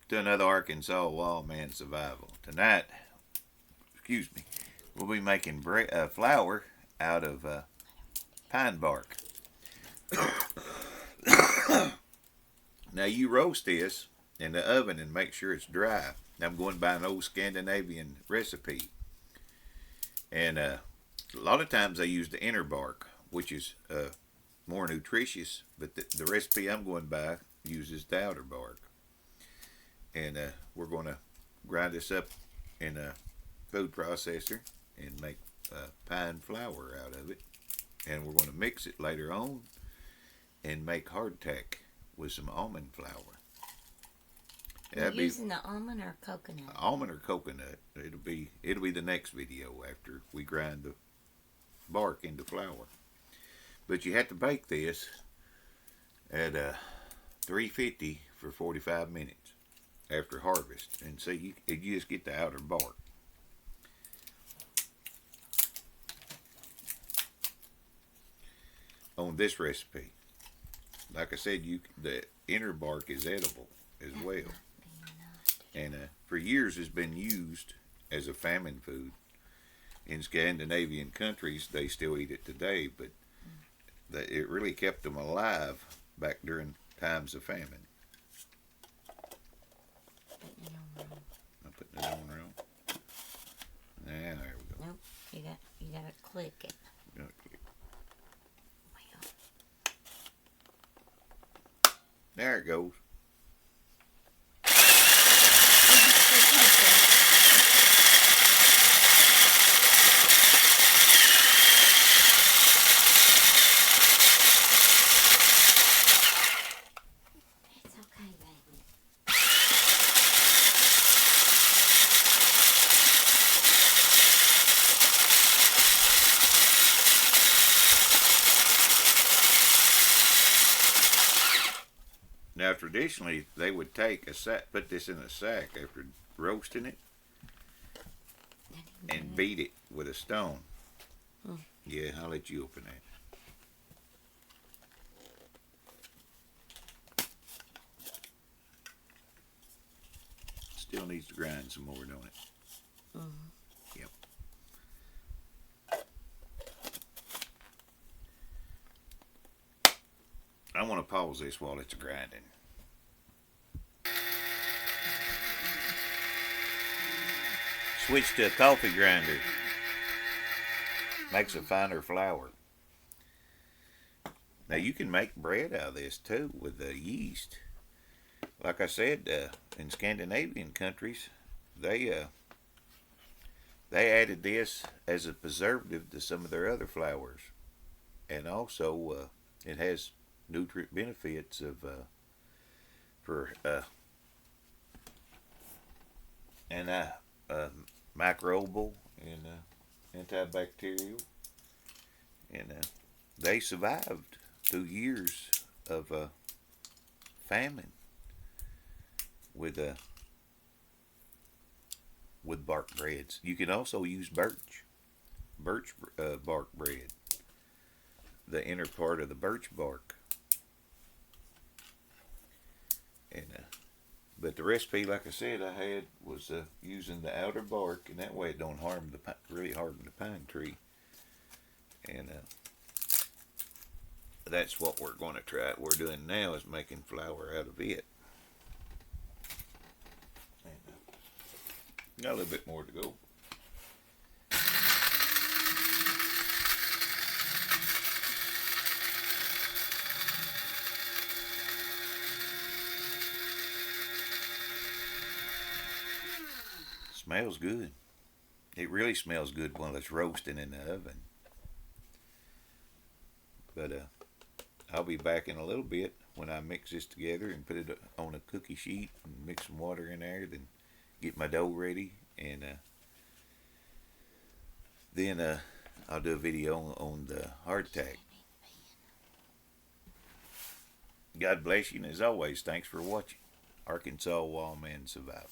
to another Arkansas Wild Man Survival. Tonight, excuse me, we'll be making flour out of pine bark. Now you roast this in the oven and make sure it's dry. I'm going by an old Scandinavian recipe, and a lot of times they use the inner bark, which is more nutritious. But the recipe I'm going by uses the outer bark, and we're going to grind this up in a food processor and make pine flour out of it, and we're going to mix it later on and make hardtack with some almond flour. You're using the almond or coconut? Almond or coconut. It'll be the next video after we grind the bark into flour. But you have to bake this at 350 for 45 minutes after harvest. And so you just get the outer bark. On this recipe, like I said, the inner bark is edible as well. And for years has been used as a famine food. In Scandinavian countries, they still eat it today, but it really kept them alive back during times of famine. I'm putting it on wrong. There we go. Nope, you gotta click it. Okay. There it goes. Now, traditionally, they would take a sack, put this in a sack after roasting it, and beat it with a stone. Yeah, I'll let you open that. Still needs to grind some more, don't it? Yep. I want to pause this while it's grinding. Switch to a coffee grinder. Makes a finer flour. Now you can make bread out of this too with the yeast. Like I said, in Scandinavian countries, they added this as a preservative to some of their other flours, and also it has nutrient benefits of for microbial and antibacterial, and they survived through years of famine with bark breads. You can also use birch bark bread, the inner part of the birch bark. And but the recipe, like I said, I had was using the outer bark, and that way it don't really harm the pine tree. And that's what we're going to try. What we're doing now is making flour out of it. And, got a little bit more to go. Smells good. It really smells good while it's roasting in the oven. But I'll be back in a little bit when I mix this together and put it on a cookie sheet and mix some water in there, then get my dough ready, and then I'll do a video on the hardtack. God bless you, and as always, thanks for watching. Arkansas Wild Man Survival.